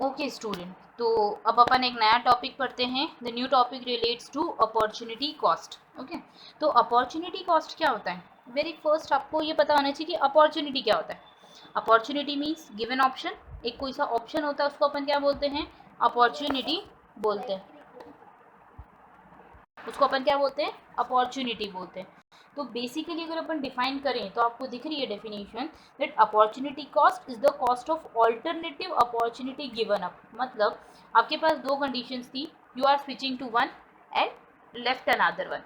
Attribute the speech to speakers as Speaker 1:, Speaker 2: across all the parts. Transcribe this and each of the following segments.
Speaker 1: Okay student, तो अब अपन एक नया टॉपिक पढ़ते हैं। The new topic relates to opportunity cost. Okay, तो अपॉर्चुनिटी कॉस्ट क्या होता है? वेरी फर्स्ट आपको ये पता होना चाहिए कि अपॉर्चुनिटी क्या होता है। Opportunity means given option. एक कोई सा ऑप्शन होता है उसको अपन क्या बोलते हैं? अपॉर्चुनिटी बोलते हैं। उसको अपन क्या बोलते हैं? अपॉर्चुनिटी बोलते हैं। तो बेसिकली अगर अपन डिफाइन करें तो आपको दिख रही है definition that opportunity cost is the cost of alternative opportunity given up. मतलब आपके पास दो कंडीशंस थी, you are switching to one and left another one,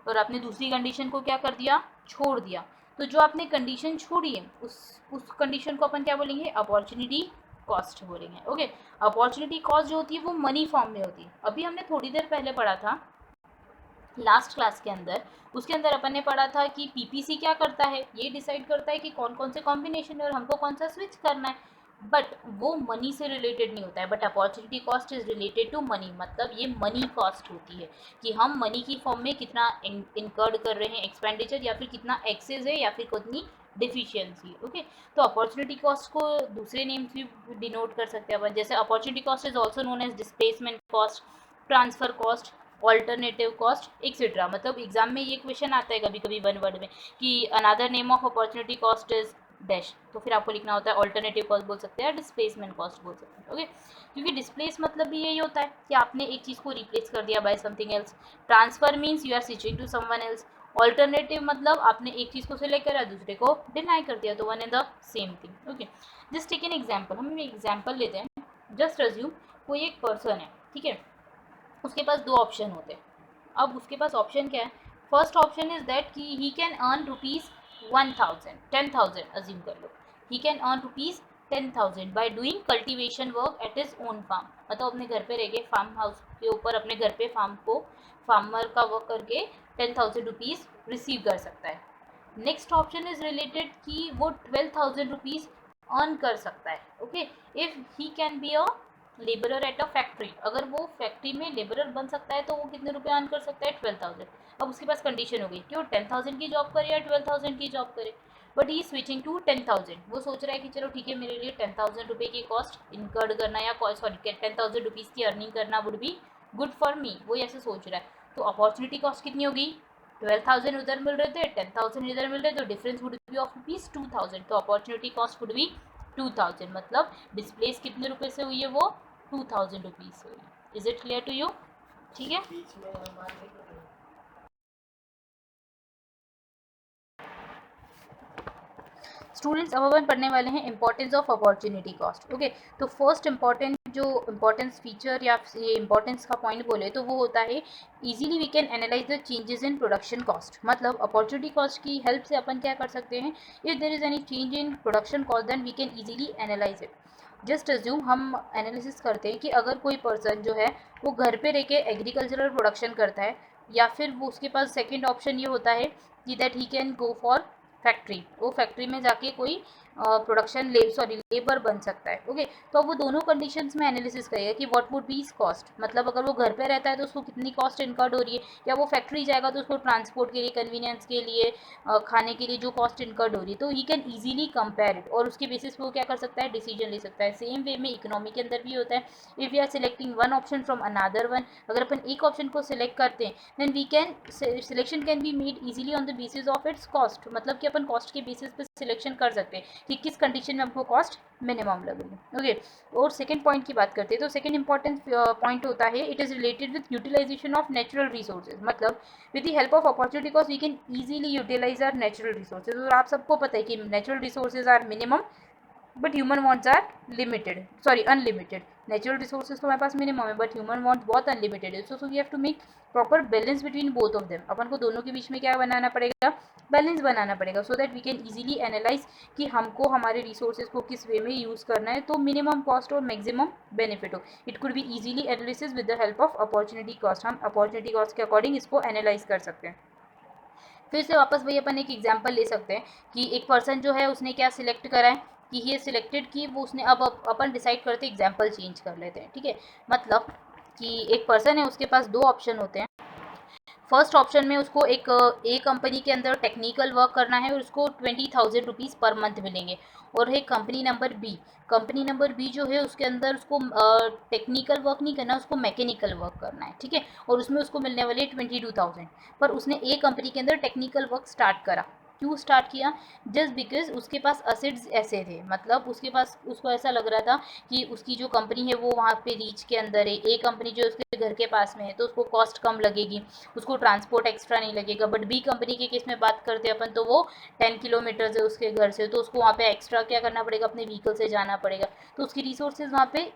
Speaker 1: और आपने दूसरी कंडीशन को क्या कर दिया? छोड़ दिया। तो जो आपने कंडीशन छोड़ी है उस कंडीशन को अपन क्या बोलेंगे? अपॉर्चुनिटी कॉस्ट बोलेंगे। ओके, अपॉर्चुनिटी कॉस्ट जो होती है वो मनी फॉर्म में होती है। अभी हमने थोड़ी देर पहले पढ़ा था लास्ट क्लास के अंदर, उसके अंदर अपन ने पढ़ा था कि पीपीसी क्या करता है, ये डिसाइड करता है कि कौन कौन से कॉम्बिनेशन है और हमको कौन सा स्विच करना है, बट वो मनी से रिलेटेड नहीं होता है। But opportunity cost is related to money, मतलब ये मनी कॉस्ट होती है कि हम मनी की फॉर्म में कितना इनकर्ड कर रहे हैं एक्सपेंडिचर, या फिर कितना एक्सेस है, या फिर कितनी डिफिशियंसी। ओके, तो अपॉर्चुनिटी कॉस्ट को दूसरे नेम से डिनोट कर सकते हैं अपन, जैसे opportunity cost is also known as displacement cost, transfer cost, alternative cost etcetera. मतलब एग्जाम में ये क्वेश्चन आता है कभी कभी वन वर्ड में कि another name of opportunity cost is dash, तो फिर आपको लिखना होता है ऑल्टरनेटिव कॉस्ट बोल सकते हैं, डिस्प्लेसमेंट कॉस्ट बोल सकते हैं। ओके, क्योंकि डिस्प्लेस मतलब भी यही होता है कि आपने एक चीज़ को रिप्लेस कर दिया by something else. Transfer means you are switching to someone else. Alternative मतलब आपने एक चीज़ को सिलेक्ट करा, दूसरे को डिनाई कर दिया, तो one and the same thing. Okay, just take an example, हम एग्जाम्पल लेते हैं। जस्ट अज्यूम कोई एक पर्सन है, ठीक है, उसके पास दो ऑप्शन होते हैं। अब उसके पास ऑप्शन क्या है? फर्स्ट ऑप्शन इज दैट कि he can earn rupees 1000, 10,000 assume कर लो। He can earn rupees 10,000 by doing cultivation work at his own farm. मतलब अपने घर पे रह के फार्म हाउस के ऊपर अपने घर पे फार्म को फार्मर का वर्क करके 10,000 रुपीज़ रिसीव कर सकता है। नेक्स्ट ऑप्शन इज रिलेटेड कि वो 12,000 रुपीज़ अर्न कर सकता है। Okay, if he can be a labourer at a factory. अगर वो फैक्ट्री में लेबरर बन सकता है तो वो कितने रुपए अर्न कर सकता है? 12,000। अब उसके पास कंडीशन हो गई कि वो 10,000 की जॉब करे या 12,000 की जॉब करे, बट ही स्विचिंग टू 10,000। वो सोच रहा है कि चलो ठीक है, मेरे लिए 10,000 रुपये की कॉस्ट इनकर्ड करना या सॉरी 10,000 रुपीज़ की अर्निंग करना would be good for me, वो ऐसे सोच रहा है। तो अपॉर्चुनिटी कॉस्ट कितनी होगी? 12,000 उधर मिल रहे थे, 10,000 इधर मिल रहे, तो difference would be of rupees 2,000। तो अपॉर्चुनिटी कॉस्ट वुड बी 2,000। मतलब डिस्प्लेस कितने रुपए से हुई है? वो 2,000 रुपीज़ से हुई। Is it clear to you? ठीक है, स्टूडेंट्स अब अपन पढ़ने वाले हैं importance of opportunity cost. Okay, तो फर्स्ट इंपॉर्टेंट जो इंपॉर्टेंस फीचर या ये इंपॉर्टेंस का पॉइंट बोले तो वो होता है easily we can analyse the changes in production cost. मतलब अपॉर्चुनिटी कॉस्ट की हेल्प से अपन क्या कर सकते हैं? If there is any change in production cost then we can easily analyse it. Just assume हम एनालिसिस करते हैं कि अगर कोई पर्सन जो है वो घर पे रह के एग्रीकल्चरल प्रोडक्शन करता है, या फिर वो उसके पास सेकेंड ऑप्शन ये होता है कि that he can go for factory, वो फैक्ट्री में जाके कोई प्रोडक्शन लेबर बन सकता है। ओके, तो वो दोनों कंडीशंस में एनालिसिस करेगा कि व्हाट वुड बी कॉस्ट। मतलब अगर वो घर पे रहता है तो उसको कितनी कॉस्ट इनकर्ड हो रही है, या वो फैक्ट्री जाएगा तो उसको ट्रांसपोर्ट के लिए, कन्वीनियंस के लिए, खाने के लिए जो कॉस्ट इनकर्ड हो रही है, तो he can easily compare it और उसके बेसिस पे वो क्या कर सकता है? डिसीजन ले सकता है। सेम वे में इकोनॉमी के अंदर भी होता है। If you are selecting one option from another one, अगर अपन एक ऑप्शन को सिलेक्ट करते हैं then we can selection can be made easily on the basis of its cost. मतलब कि अपन कॉस्ट के बेसिस पे सिलेक्शन कर सकते हैं कि किस कंडीशन में हमको कॉस्ट मिनिमम लगेगी। ओके, और सेकंड पॉइंट की बात करते हैं तो सेकंड इंपॉर्टेंट पॉइंट होता है it is related with utilization of natural resources. मतलब with the help of opportunity cost we can easily utilise our natural resources. और आप सबको पता है कि natural resources are minimum but human wants are limited, sorry unlimited. Natural resources तो हमारे पास मिनिमम है बट ह्यूमन वॉन्ट्स बहुत अनलिमिटेड है। So we have to make proper balance between both of them. अपन को दोनों के बीच में क्या बनाना पड़ेगा? बैलेंस बनाना पड़ेगा, so that we can easily analyse कि हमको हमारे रिसोर्सेज को किस वे में यूज़ करना है तो मिनिमम कॉस्ट और मैक्सिमम बेनिफिट हो। It could be easily analysis with the help of opportunity cost. हम अपॉर्चुनिटी कॉस्ट के अकॉर्डिंग इसको एनालाइज कर सकते हैं। फिर से वापस वही अपन एक एग्जांपल ले सकते हैं कि एक पर्सन जो है उसने क्या सिलेक्ट करा है कि ये सिलेक्टेड कि वो उसने अब अपन डिसाइड करते एग्जांपल चेंज कर लेते हैं। ठीक है, मतलब कि एक पर्सन है, उसके पास दो ऑप्शन होते हैं। फर्स्ट ऑप्शन में उसको एक ए कंपनी के अंदर टेक्निकल वर्क करना है और उसको 20,000 रुपीज़ पर मंथ मिलेंगे। और है कंपनी नंबर बी जो है उसके अंदर उसको टेक्निकल वर्क नहीं करना, उसको मैकेनिकल वर्क करना है, ठीक है, और उसमें उसको मिलने वाले 22,000। पर उसने ए कंपनी के अंदर टेक्निकल वर्क स्टार्ट करा। क्यों स्टार्ट किया? जस्ट बिकॉज उसके पास असेट्स ऐसे थे, मतलब उसके पास, उसको ऐसा लग रहा था कि उसकी जो कंपनी है वो वहाँ पे रीच के अंदर है, ए कंपनी जो उसके घर के पास में है, तो उसको कॉस्ट कम लगेगी, उसको ट्रांसपोर्ट एक्स्ट्रा नहीं लगेगा। बट बी कंपनी के केस में बात करते हैं अपन, तो वो 10 किलोमीटर्स है उसके घर से, तो उसको वहाँ पे एक्स्ट्रा क्या करना पड़ेगा, अपने व्हीकल से जाना पड़ेगा। तो उसकी रिसोर्सेज वहाँ पे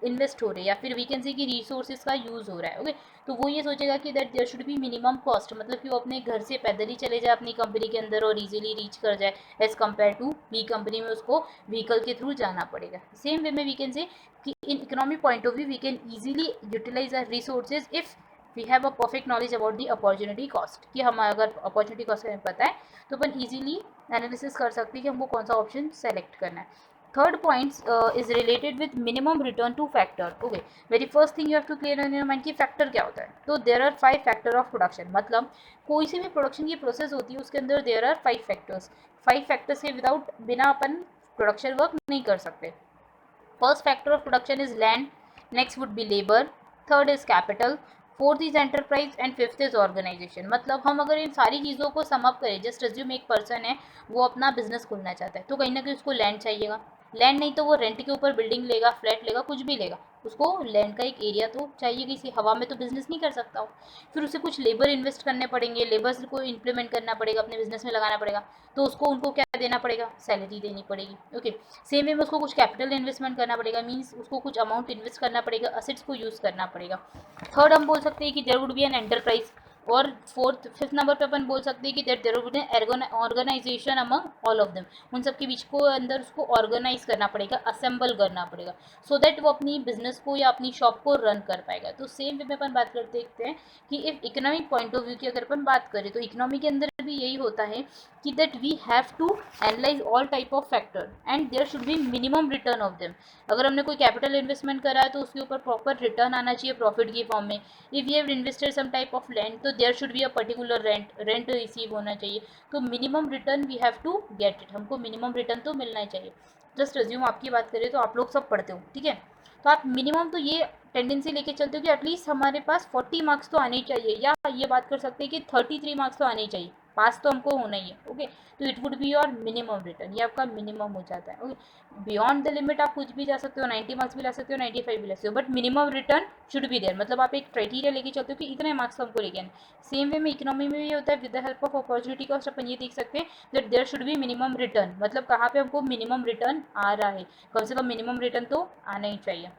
Speaker 1: इन्वेस्ट हो रहे हैं, या फिर वी कैन से कि रिसोर्सेज का यूज़ हो रहा है। ओके, तो वो ये सोचेगा कि that there should be minimum cost, मतलब कि वो अपने घर से पैदल ही चले जाए अपनी कंपनी के अंदर और इजीली रीच कर जाए, as compare to B company में उसको व्हीकल के थ्रू जाना पड़ेगा। सेम वे में वी कैन से कि in economic point of view we can easily utilise our resources if we have a perfect knowledge about the opportunity cost, कि हम अगर अपॉर्चुनिटी कॉस्ट हमें पता है तो अपन ईजिली एनालिसिस कर सकते हैं कि हमको कौन सा ऑप्शन सेलेक्ट करना है। Third point is related with minimum return to factor. Okay, very first thing you have to clear in your mind कि factor क्या होता है। तो there are 5 factor of production, मतलब कोई सी भी प्रोडक्शन की प्रोसेस होती है उसके अंदर there are 5 factors। 5 factors के विदाउट बिना अपन प्रोडक्शन वर्क नहीं कर सकते। First factor of production is land, next would be labor, third is capital, fourth is enterprise and fifth is organisation. मतलब हम अगर इन सारी चीज़ों को समअप करें, जस्ट अज्यूम एक पर्सन है वो अपना बिजनेस खोलना चाहता है, तो कहीं ना कहीं उसको लैंड चाहिएगा। लैंड नहीं तो वो रेंट के ऊपर बिल्डिंग लेगा, फ्लैट लेगा, कुछ भी लेगा, उसको लैंड का एक एरिया तो चाहिए। किसी हवा में तो बिजनेस नहीं कर सकता हो। फिर उसे कुछ लेबर इन्वेस्ट करने पड़ेंगे, लेबर्स को इम्प्लीमेंट करना पड़ेगा, अपने बिजनेस में लगाना पड़ेगा, तो उसको उनको क्या देना पड़ेगा, सैलरी देनी पड़ेगी। ओके, सेम वे में उसको कुछ कैपिटल इन्वेस्टमेंट करना पड़ेगा, मीन्स उसको कुछ अमाउंट इन्वेस्ट करना पड़ेगा, असेट्स को यूज़ करना पड़ेगा। थर्ड हम बोल सकते हैं कि there would be an enterprise. और फिफ्थ नंबर पे अपन बोल सकते हैं कि there would an organisation among all of them. उन सब के बीच को अंदर उसको ऑर्गेनाइज करना पड़ेगा, असेंबल करना पड़ेगा, सो दैट वो अपनी बिजनेस को या अपनी शॉप को रन कर पाएगा। तो सेम वे में अपन बात करते देखते हैं कि if economic point of view की अगर अपन बात करें तो इकोनॉमी के अंदर भी यही होता है कि that we have to analyse all type of factor and there should be minimum return of them. अगर हमने कोई कैपिटल इन्वेस्टमेंट करा है तो उसके ऊपर प्रॉपर रिटर्न आना चाहिए प्रॉफिट की फॉर्म में। If you have invested some type of land तो there should be a particular rent receive होना चाहिए। तो minimum return we have to get it, हमको मिनिमम रिटर्न तो मिलना ही चाहिए। जस्ट अज्यूम आपकी बात करें तो आप लोग सब पढ़ते हो, ठीक है, तो आप मिनिमम तो ये टेंडेंसी लेके चलते हो कि एटलीस्ट हमारे पास 40 मार्क्स तो आने ही चाहिए, या ये बात कर सकते हैं कि 33 मार्क्स तो आने ही चाहिए, पास तो हमको होना ही है। ओके, तो it would be your minimum return, ये आपका मिनिमम हो जाता है। ओके, बियॉन्ड द लिमिट आप कुछ भी जा सकते हो, 90 मार्क्स भी ला सकते हो, 95 भी ला सकते हो, but minimum return should be there. मतलब आप एक क्राइटेरिया लेके चलते हो कि इतने मार्क्स हमको लेके आने। सेम वे में इकोनॉमी में भी होता है, with the help of opportunity cost अपन ये देख सकते हैं that there should be minimum return, मतलब कहाँ पे हमको मिनिमम रिटर्न आ रहा है, कम से कम मिनिमम रिटर्न तो आना ही चाहिए।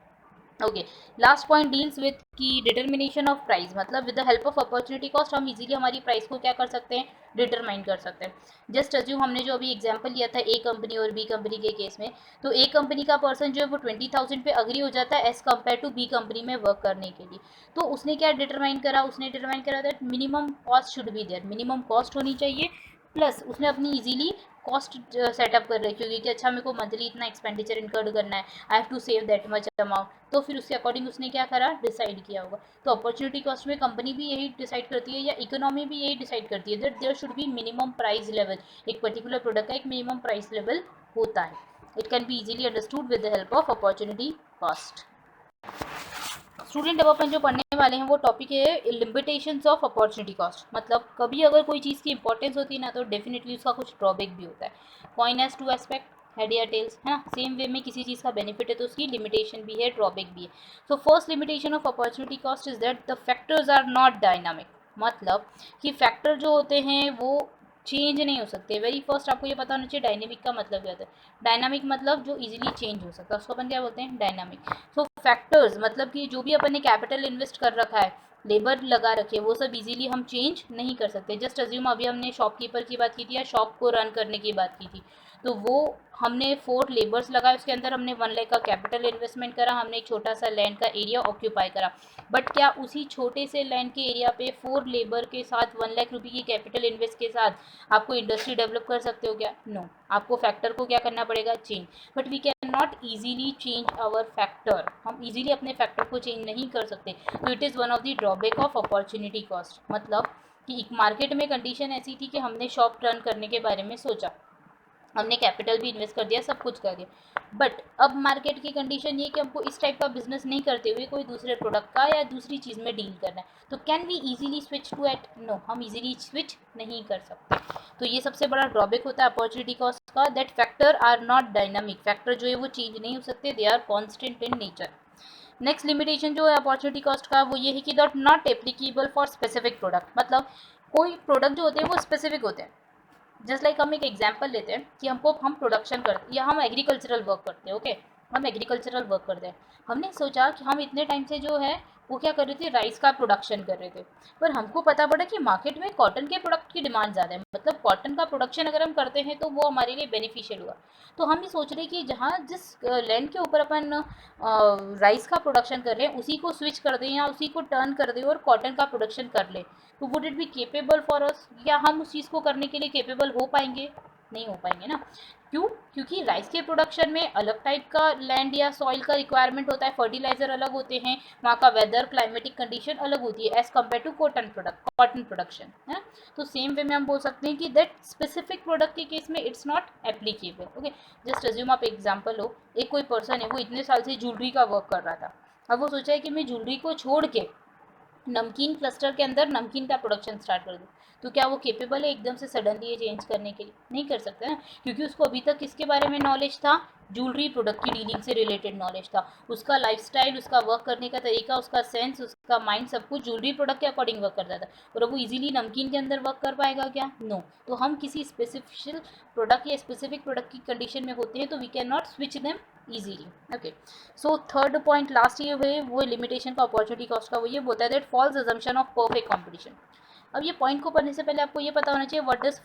Speaker 1: Okay, last point deals with की डिटर्मिनेशन ऑफ प्राइस, मतलब with the help of opportunity cost हम इजीली हमारी प्राइस को क्या कर सकते हैं, डिटरमाइन कर सकते हैं। जस्ट अज्यूम हमने जो अभी एग्जांपल लिया था ए कंपनी और बी कंपनी के केस में, तो ए कंपनी का पर्सन जो है वो 20,000 पे अग्री हो जाता है as compare to B company में वर्क करने के लिए। तो उसने क्या डिटरमाइन करा, उसने डिटरमाइन करा that minimum cost should be there, minimum cost होनी चाहिए, प्लस उसने अपनी इजीली कॉस्ट सेटअप कर रखी होगी कि अच्छा मेरे को मंथली इतना एक्सपेंडिचर इनकर्ड करना है, I have to save that much amount, तो फिर उसके अकॉर्डिंग उसने क्या करा, डिसाइड किया होगा। तो अपॉर्चुनिटी कॉस्ट में कंपनी भी यही डिसाइड करती है या इकोनॉमी भी यही डिसाइड करती है that there should be minimum price level. एक पर्टिकुलर प्रोडक्ट का एक मिनिमम प्राइस लेवल होता है। It can be easily understood with the help of opportunity cost. Student अब अपन जो पढ़ने वाले हैं वो टॉपिक है लिमिटेशंस ऑफ अपॉर्चुनिटी कॉस्ट। मतलब कभी अगर कोई चीज़ की इंपॉर्टेंस होती है ना तो डेफिनेटली उसका कुछ ड्रॉबैक भी होता है। Coin has to aspect, head या टेल्स, है ना। सेम वे में किसी चीज़ का बेनिफिट है तो उसकी लिमिटेशन भी है, ड्रॉबैक भी है। So first limitation of opportunity cost is that the factors are not dynamic. मतलब कि फैक्टर जो होते हैं वो चेंज नहीं हो सकते। वेरी फर्स्ट आपको ये पता होना चाहिए डायनेमिक का मतलब क्या होता है। डायनामिक मतलब जो इजीली चेंज हो सकता है उसको अपन क्या बोलते हैं, डायनामिक। सो फैक्टर्स मतलब कि जो भी अपन ने कैपिटल इन्वेस्ट कर रखा है, लेबर लगा रखी है, वो सब इजीली हम चेंज नहीं कर सकते। जस्ट अज्यूम अभी हमने शॉपकीपर की बात की थी या शॉप को रन करने की बात की थी, तो वो हमने 4 लेबर्स लगाए, उसके अंदर हमने 1 लाख का कैपिटल इन्वेस्टमेंट करा, हमने एक छोटा सा लैंड का एरिया ऑक्यूपाई करा। बट क्या उसी छोटे से लैंड के एरिया पे 4 लेबर के साथ 1 लाख रुपये की कैपिटल इन्वेस्ट के साथ आपको इंडस्ट्री डेवलप कर सकते हो क्या? नो, आपको फैक्टर को क्या करना पड़ेगा? Change. But we can not easily change our factor, हम ईजिली अपने फैक्टर को चेंज नहीं कर सकते। तो it is one of the drawback of opportunity cost. मतलब कि एक मार्केट में कंडीशन ऐसी थी कि हमने शॉप रन करने के बारे में सोचा, हमने कैपिटल भी इन्वेस्ट कर दिया, सब कुछ कर दिया, बट अब मार्केट की कंडीशन ये कि हमको इस टाइप का बिजनेस नहीं करते हुए कोई दूसरे प्रोडक्ट का या दूसरी चीज़ में डील करना है। तो can we easily switch to at? No, हम इजीली स्विच नहीं कर सकते। तो ये सबसे बड़ा ड्रॉबैक होता है अपॉर्चुनिटी कॉस्ट का, that factor are not dynamic. Factor जो है वो चेंज नहीं हो सकते, they are constant in nature. Next limitation जो है अपॉर्चुनिटी कॉस्ट का वो ये है कि that not applicable for specific product. मतलब कोई प्रोडक्ट जो होते हैं वो स्पेसिफिक होते हैं। जस्ट लाइक हम एक एग्जाम्पल लेते हैं कि हम प्रोडक्शन करते या हम एग्रीकल्चरल वर्क करते हैं, ओके, हम एग्रीकल्चरल वर्क करते हैं। हमने सोचा कि हम इतने टाइम से जो है वो क्या कर रहे थे, राइस का प्रोडक्शन कर रहे थे, पर हमको पता पड़ा कि मार्केट में कॉटन के प्रोडक्ट की डिमांड ज़्यादा है। मतलब कॉटन का प्रोडक्शन अगर हम करते हैं तो वो हमारे लिए बेनिफिशियल हुआ। तो हम ये सोच रहे कि जहाँ जिस लैंड के ऊपर अपन राइस का प्रोडक्शन कर रहे हैं उसी को स्विच कर दें या उसी को टर्न कर दें और कॉटन का प्रोडक्शन कर लें, तो would it be capable for us? या हम उस चीज़ को करने के लिए केपेबल हो पाएंगे? नहीं हो पाएंगे ना। क्यों? क्योंकि राइस के प्रोडक्शन में अलग टाइप का लैंड या सॉइल का रिक्वायरमेंट होता है, फर्टिलाइजर अलग होते हैं, वहाँ का वेदर क्लाइमेटिक कंडीशन अलग होती है as compare to cotton production है। तो सेम वे में हम बोल सकते हैं कि दैट स्पेसिफिक प्रोडक्ट के केस में it's not applicable. Okay, just assume आप एग्जाम्पल हो, एक कोई पर्सन है वो इतने साल से ज्वेलरी का वर्क कर रहा था, अब वो सोचा है कि मैं ज्वेलरी को छोड़ के नमकीन क्लस्टर के अंदर नमकीन का प्रोडक्शन स्टार्ट कर दूँ। तो क्या वो केपेबल है एकदम से सडनली ये चेंज करने के लिए? नहीं कर सकता ना, क्योंकि उसको अभी तक किसके बारे में नॉलेज था? ज्वेलरी प्रोडक्ट की डीलिंग से रिलेटेड नॉलेज था। उसका लाइफस्टाइल, उसका वर्क करने का तरीका, उसका सेंस, उसका माइंड सब कुछ ज्वेलरी प्रोडक्ट के अकॉर्डिंग वर्क करता था। और अब वो इजीली नमकीन के अंदर वर्क कर पाएगा क्या? नो। तो हम किसी स्पेसिफिक प्रोडक्ट या स्पेसिफिक प्रोडक्ट की कंडीशन में होते हैं तो we can not switch them easily. Okay, so third point last ये हुए वो लिमिटेशन का अपॉर्चुनिटी कॉस्ट का, वो ये बोलता है that false assumption of perfect competition. अब ये पॉइंट को पढ़ने से पहले आपको ये पता होना चाहिए what does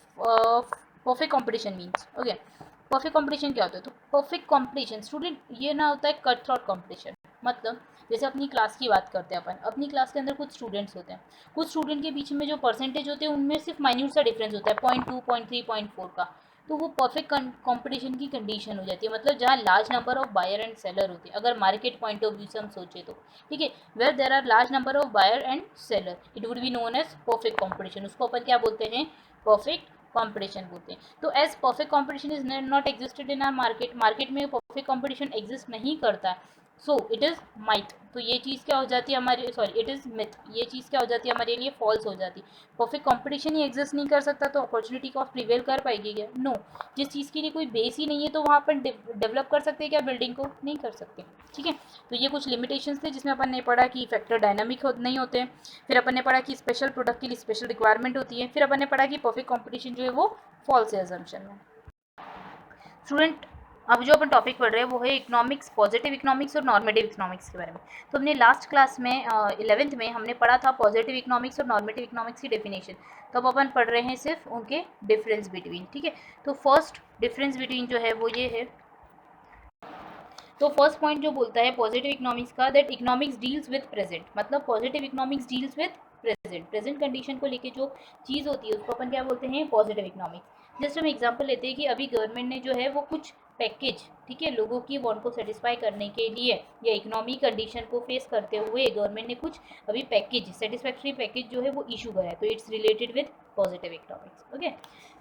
Speaker 1: perfect competition means. Okay, perfect competition क्या होता है? तो परफेक्ट कंपटीशन स्टूडेंट ये ना होता है कट थ्रोट कंपटीशन। मतलब जैसे अपनी क्लास की बात करते हैं अपन, अपनी क्लास के अंदर कुछ स्टूडेंट्स होते हैं, कुछ स्टूडेंट के बीच में जो परसेंटेज होते हैं उनमें सिर्फ माइन्यूट सा डिफरेंस होता है, 0.2, 0.3, 0.4 का, तो वो परफेक्ट कंपटीशन की कंडीशन हो जाती है। मतलब जहाँ large number of buyer and seller होते हैं, अगर मार्केट पॉइंट ऑफ व्यू से हम सोचे तो, ठीक है, where there are large number of buyer and seller, it would be known as perfect competition. उसको अपन क्या बोलते हैं? परफेक्ट कंपटीशन बोलते हैं। तो as perfect competition is not existed in our market, market में परफेक्ट कंपटीशन एग्जिस्ट नहीं करता, सो इट इज़ माइथ। तो ये चीज़ क्या हो जाती है हमारे, सॉरी इट इज़ मिथ, ये चीज़ क्या हो जाती है हमारे लिए? फॉल्स हो जाती है। परफेक्ट कंपटीशन ही एग्जिस्ट नहीं कर सकता तो अपॉर्चुनिटी कॉस्ट प्रिवेल कर पाएगी क्या? नो। जिस चीज़ के लिए कोई बेस ही नहीं है तो वहाँ अपन डेवलप कर सकते हैं क्या बिल्डिंग को? नहीं कर सकते। ठीक है, तो ये कुछ लिमिटेशंस थे जिसमें अपन ने पढ़ा कि फैक्टर डायनामिक नहीं होते हैं, फिर अपन ने पढ़ा कि स्पेशल प्रोडक्ट के लिए स्पेशल रिक्वायरमेंट होती है, फिर अपन ने पढ़ा कि परफेक्ट कंपटीशन जो है वो फॉल्स है अजम्पशन में। स्टूडेंट, अब जो अपन टॉपिक पढ़ रहे हैं वो है इकोनॉमिक्स, पॉजिटिव इकोनॉमिक्स और नॉर्मेटिव इकोनॉमिक्स के बारे में। तो हमने लास्ट क्लास में 11th में हमने पढ़ा था पॉजिटिव इकोनॉमिक्स और नॉर्मेटिव इकोनॉमिक्स की डेफिनेशन। तो अब अपन पढ़ रहे हैं सिर्फ उनके डिफरेंस बिटवीन। ठीक है, तो फर्स्ट डिफरेंस बिटवीन जो है वो ये है, तो फर्स्ट पॉइंट जो बोलता है पॉजिटिव इकोनॉमिक्स का, that economics deals with present. मतलब positive economics deals with present condition को लेके जो चीज़ होती है उसको अपन क्या बोलते हैं? Positive economics. जस्ट हम एग्जांपल लेते हैं कि अभी गवर्नमेंट ने जो है वो कुछ पैकेज, ठीक है, लोगों की वांट को सेटिस्फाई करने के लिए या इकोनॉमी कंडीशन को फेस करते हुए गवर्नमेंट ने कुछ अभी पैकेज, सेटिस्फैक्ट्री पैकेज जो है वो इशू करा है, तो it's related with positive economics. Okay,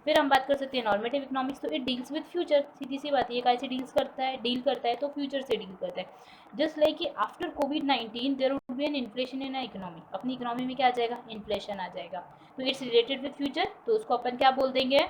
Speaker 1: फिर हम बात कर सकते हैं नॉर्मेटिव इकोनॉमिक्स। तो इट डील्स विद फ्यूचर, सीधी सी बात है, ये कैसे डील करता है तो फ्यूचर से डील करता है। जस्ट लाइक कि आफ्टर कोविड-19 there would be an inflation in economy, अपनी इकोनॉमी में क्या आ जाएगा? इन्फ्लेशन आ जाएगा, तो इट्स रिलेटेड विद फ्यूचर, तो उसको अपन क्या बोल देंगे?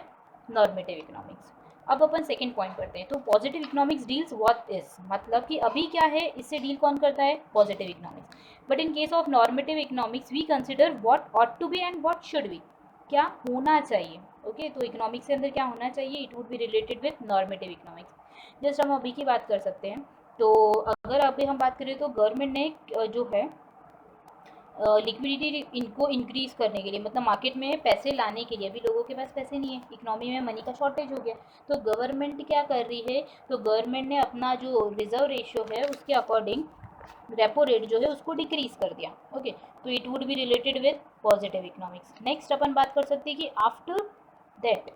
Speaker 1: Normative economics. अब अपन सेकंड पॉइंट पढ़ते हैं। तो positive economics deals what is, मतलब कि अभी क्या है, इससे डील कौन करता है? Positive economics. But in case of normative economics we consider what ought to be and what should be, क्या होना चाहिए। ओके, तो इकोनॉमिक्स के अंदर क्या होना चाहिए? It would be related with normative economics. Just हम अभी की बात कर सकते हैं। तो अगर अभी हम बात करें तो गवर्नमेंट ने जो है लिक्विडिटी इनको इंक्रीज करने के लिए, मतलब मार्केट में पैसे लाने के लिए। अभी लोगों के पास पैसे नहीं है, इकोनॉमी में मनी का शॉर्टेज हो गया, तो गवर्नमेंट क्या कर रही है, तो गवर्नमेंट ने अपना जो रिजर्व रेशियो है उसके अकॉर्डिंग रेपो रेट जो है उसको डिक्रीज कर दिया। ओके, तो it would be related with positive economics. Next अपन बात कर सकते हैं कि आफ्टर दैट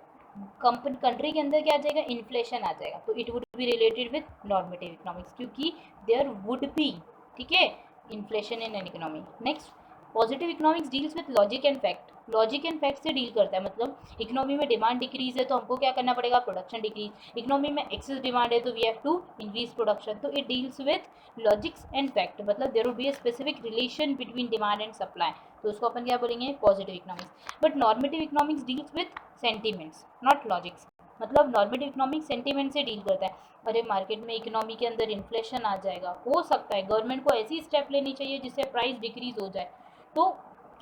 Speaker 1: कंट्री के अंदर क्या आ जाएगा, इन्फ्लेशन आ जाएगा, तो it would be related with normative economics, क्योंकि देयर वुड बी, ठीक है, inflation in an economy. Next, positive economics deals with logic and fact. Logic and fact से डील करता है, मतलब इकोनॉमी में डिमांड डिक्रीज है तो हमको क्या करना पड़ेगा, प्रोडक्शन डिक्रीज। इकोनॉमी में एक्सेस डिमांड है तो we have to increase production. तो it deals with logics and fact, मतलब there will be a specific relation between demand and supply, तो उसको अपन क्या बोलेंगे, positive economics. But normative economics deals with sentiments not logics, मतलब normative economics sentiment से deal करता है। अरे मार्केट में इकोनॉमी के अंदर इन्फ्लेशन आ जाएगा, हो सकता है गवर्नमेंट को ऐसी स्टेप लेनी चाहिए जिससे प्राइस डिक्रीज हो जाए, तो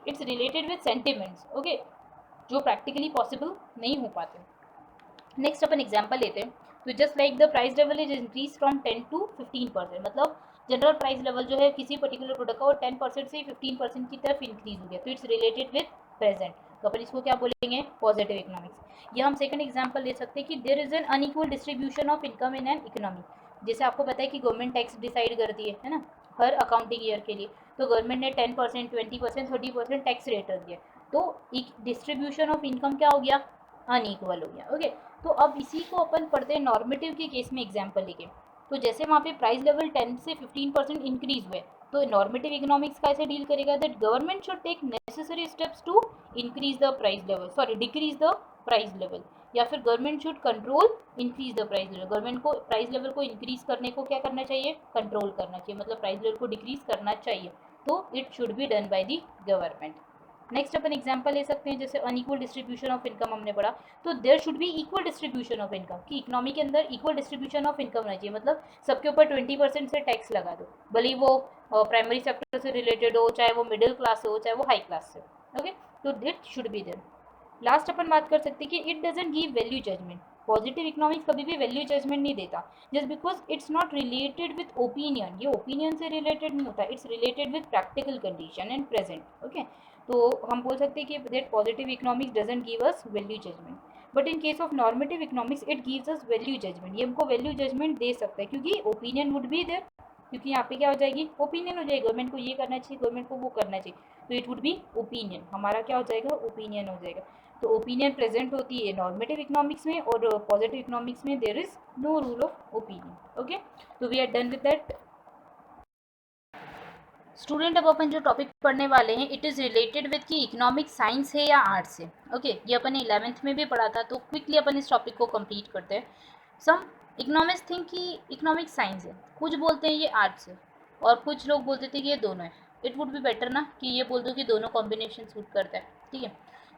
Speaker 1: it's related with sentiments. Okay, जो प्रैक्टिकली पॉसिबल नहीं हो पाते। नेक्स्ट अपन एग्जांपल लेते हैं, तो just like the price level is increase from 10 to 15%, मतलब जनरल प्राइस लेवल जो है किसी पर्टिकुलर प्रोडक्ट का वो 10% से 15% की तरफ इंक्रीज हो गया, तो इट्स रिलेटेड विद प्रेजेंट, तो अपन इसको क्या बोलेंगे, पॉजिटिव इकोनॉमिक्स। या हम सेकंड एग्जांपल ले सकते हैं कि there is an unequal distribution of income in an economy. जैसे आपको पता है कि गवर्नमेंट टैक्स डिसाइड करती है ना, हर अकाउंटिंग ईयर के लिए, तो गवर्नमेंट ने 10%, 20%, 30% टैक्स रेट रख दिया, तो डिस्ट्रीब्यूशन ऑफ इनकम क्या हो गया, अनइक्वल हो गया। ओके, तो अब इसी को अपन पढ़ते हैं नॉर्मेटिव के केस में एग्जाम्पल लेके। तो जैसे वहाँ पे प्राइस लेवल 10 से 15% इंक्रीज हुए, तो नॉर्मेटिव इकोनॉमिक्स का ऐसे डील करेगा that government should take necessary steps to increase the price level, sorry decrease the price level, या फिर government should control increase the price level. Government को प्राइस लेवल को इंक्रीज करने को क्या करना चाहिए, कंट्रोल करना चाहिए, मतलब प्राइस लेवल को डिक्रीज करना चाहिए, तो it should be done by the government. Next upon example ले सकते हैं, जैसे अनइक्वल डिस्ट्रीब्यूशन ऑफ इनकम हमने पढ़ा, तो there should be equal distribution of income, कि इकोनॉमी के अंदर इक्वल डिस्ट्रीब्यूशन ऑफ इनकम रहना चाहिए, मतलब सबके ऊपर 20% से टैक्स लगा दो, भले ही वो प्राइमरी सेक्टर से रिलेटेड हो, चाहे वो मिडिल क्लास से हो, चाहे वो हाई क्लास से। ओके, तो it should be there. Last अपन बात कर सकते हैं कि it doesn't give value judgment. Positive economics कभी भी वैल्यू जजमेंट नहीं देता, just because it's not related with opinion, ये ओपिनियन से रिलेटेड नहीं होता, it's related with practical condition and present. Okay, तो हम बोल सकते हैं कि that positive economics doesn't give us value judgment, but in case of normative economics it gives us value judgement, ये हमको वैल्यू जजमेंट दे सकता है, क्योंकि ओपिनियन वुड बी देयर, क्योंकि यहाँ पे क्या हो जाएगी, ओपिनियन हो जाएगी, गवर्नमेंट को ये करना चाहिए, गवर्नमेंट को वो करना चाहिए, तो इट वुड बी ओपिनियन, हमारा क्या हो जाएगा, ओपिनियन हो जाएगा। तो ओपिनियन प्रेजेंट होती है नॉर्मेटिव इकोनॉमिक्स में, और पॉजिटिव इकोनॉमिक्स में there is no rule of opinion. Okay, तो we are done with that. Student, अब अपन जो टॉपिक पढ़ने वाले हैं इट इज़ रिलेटेड विद कि इकोनॉमिक साइंस है या आर्ट्स है। ओके, ये अपन ने 11th में भी पढ़ा था, तो क्विकली अपन इस टॉपिक को कंप्लीट करते हैं। सम इकोनॉमिक्स थिंक कि इकोनॉमिक साइंस है, कुछ बोलते हैं ये आर्ट्स है, और कुछ लोग बोलते थे कि ये दोनों है। इट वुड बी बेटर ना कि ये बोल दो कि दोनों कॉम्बिनेशन सूट करता है, ठीक है।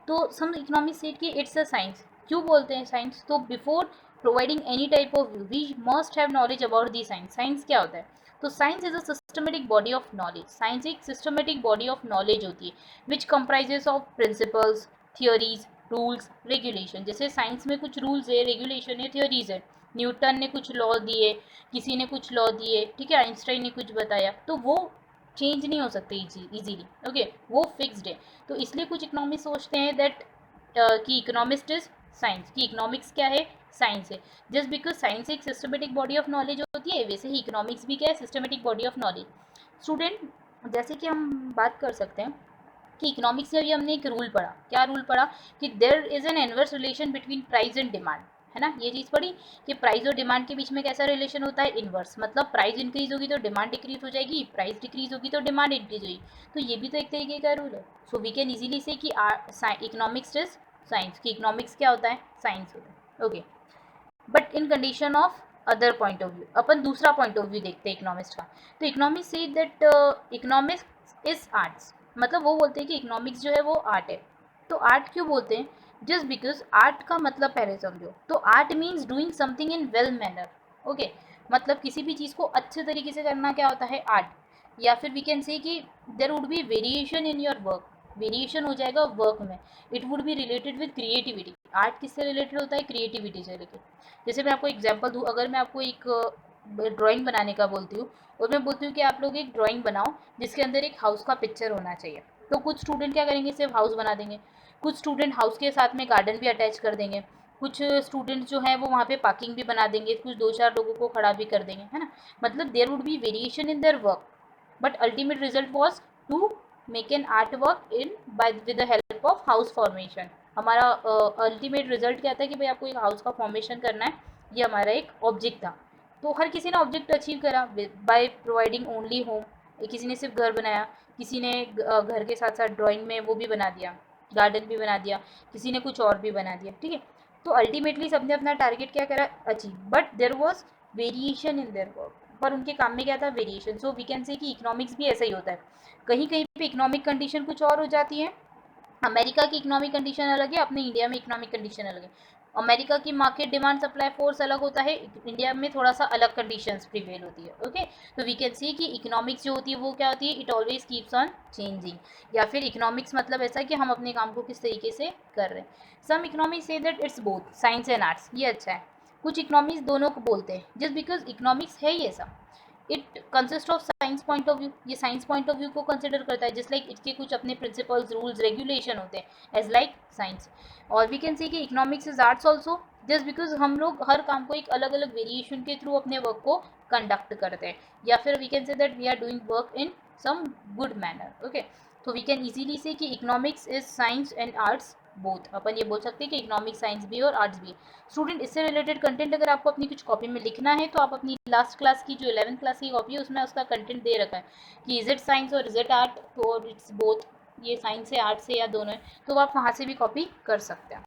Speaker 1: तो सम इकोनॉमिक्स सेड कि इट्स अ साइंस। क्यों बोलते हैं साइंस, तो before providing any type of view we must have knowledge about the science. Science क्या होता है, तो science is a systematic body of knowledge. Science एक सिस्टमेटिक बॉडी ऑफ नॉलेज होती है which comprises of principles, theories, rules, regulation. जैसे science में कुछ रूल्स है, रेगुलेशन है, थियोरीज है, न्यूटन ने कुछ लॉ दिए, किसी ने कुछ लॉ दिए, ठीक है, आइंस्टाइन ने कुछ बताया, तो वो चेंज नहीं हो सकते इजीली। ओके, वो फिक्स्ड है। तो इसलिए कुछ इकोनॉमिस्ट सोचते हैं दैट कि इकोनॉमिस्ट इज साइंस, कि इकोनॉमिक्स क्या है, साइंस है। जस्ट बिकॉज साइंस एक सिस्टमेटिक बॉडी ऑफ नॉलेज होती है, वैसे ही इकोनॉमिक्स भी क्या है, systematic body of knowledge. Student, जैसे कि हम बात कर सकते हैं कि इकोनॉमिक्स में भी हमने एक रूल पढ़ा, क्या रूल पढ़ा, कि there is an inverse relation between price and demand, है ना, ये चीज़ पढ़ी कि प्राइस और डिमांड के बीच में कैसा रिलेशन होता है, इनवर्स, मतलब प्राइस इंक्रीज होगी तो डिमांड डिक्रीज हो जाएगी, प्राइस डिक्रीज होगी तो डिमांड इंक्रीज होगी। तो ये भी तो एक तरीके का रूल है। So we can easily say कि इकोनॉमिक्स इज साइंस, कि इकोनॉमिक्स क्या होता है, साइंस होता है। Okay, but in condition of other point of view, अपन दूसरा पॉइंट ऑफ व्यू देखते हैं इकोनॉमिस्ट का। तो economics say that economics is arts, मतलब वो बोलते हैं कि इकोनॉमिक्स जो है वो आर्ट है। तो आर्ट क्यों बोलते हैं, जस्ट बिकॉज आर्ट का मतलब पहले समझो, तो art means doing something in well manner. Okay, मतलब किसी भी चीज़ को अच्छे तरीके से करना क्या होता है, आर्ट। या फिर वी कैन से कि there would be variation in your work, variation हो जाएगा वर्क में। It would be related with creativity. Art किससे रिलेटेड होता है, क्रिएटिविटी से रिलेटेड। जैसे मैं आपको एग्जांपल दूँ, अगर मैं आपको एक ड्राइंग बनाने का बोलती हूँ, और मैं बोलती हूँ कि आप लोग एक ड्राइंग बनाओ जिसके अंदर एक हाउस का पिक्चर होना चाहिए। तो कुछ स्टूडेंट क्या करेंगे, सिर्फ हाउस बना देंगे, कुछ स्टूडेंट हाउस के साथ में गार्डन भी अटैच कर देंगे, कुछ स्टूडेंट जो है वो वहाँ पे पार्किंग भी बना देंगे, कुछ 2-4 लोगों को खड़ा भी कर देंगे, है ना। मतलब there would be variation in their work, but ultimate result was to make an art work in by with the help of house formation. हमारा अल्टीमेट रिजल्ट क्या था कि भाई आपको एक हाउस का फॉर्मेशन करना है, ये हमारा एक ऑब्जेक्ट था। तो हर किसी ने ऑब्जेक्ट अचीव करा बाय प्रोवाइडिंग ओनली होम। किसी ने सिर्फ घर बनाया, किसी ने घर के साथ साथ ड्राइंग में वो भी बना दिया, गार्डन भी बना दिया, किसी ने कुछ और भी बना दिया, ठीक है। तो अल्टीमेटली सबने अपना टारगेट क्या करा, achieve, but there was variation in their work, पर उनके काम में क्या था, variation. So we can say कि इकोनॉमिक्स भी ऐसा ही होता है, कहीं कहीं पे इकोनॉमिक कंडीशन कुछ और हो जाती है। अमेरिका की इकोनॉमिक कंडीशन अलग है, अपने इंडिया में इकोनॉमिक कंडीशन अलग है। अमेरिका की मार्केट डिमांड सप्लाई फोर्स अलग होता है, इंडिया में थोड़ा सा अलग कंडीशंस प्रिवेल होती है। ओके, तो वी कैन सी कि इकोनॉमिक्स जो होती है वो क्या होती है, it always keeps on changing, या फिर इकोनॉमिक्स मतलब ऐसा कि हम अपने काम को किस तरीके से कर रहे हैं। Some economics say that it's both science and arts, ये अच्छा है। कुछ इकोनॉमिक्स दोनों को बोलते हैं, जस्ट बिकॉज इकोनॉमिक्स है ही ऐसा। It consist of science point of view, ये साइंस पॉइंट ऑफ व्यू को कंसिडर करता है, जस्ट लाइक इसके कुछ अपने प्रिंसिपल्स, रूल्स, रेगुलेशन होते हैं एज लाइक साइंस। और वी कैन सी कि economics is arts also, just because हम लोग हर काम को एक अलग अलग वेरिएशन के थ्रू अपने वर्क को कंडक्ट करते हैं, या फिर we can say that we are doing work in some good manner. Okay, तो वी कैन इजीली से कि economics is science and arts both, अपन ये बोल सकते हैं कि इकोनॉमिक्स साइंस भी और आर्ट्स भी। स्टूडेंट, इससे रिलेटेड कंटेंट अगर आपको अपनी कुछ कॉपी में लिखना है तो आप अपनी लास्ट क्लास की जो 11th क्लास की कॉपी है उसमें उसका कंटेंट दे रखा है कि इज इट साइंस और इज इट आर्ट, तो इट्स बोथ, ये साइंस है आर्ट्स है या दोनों है, तो आप वहाँ से भी कॉपी कर सकते हैं।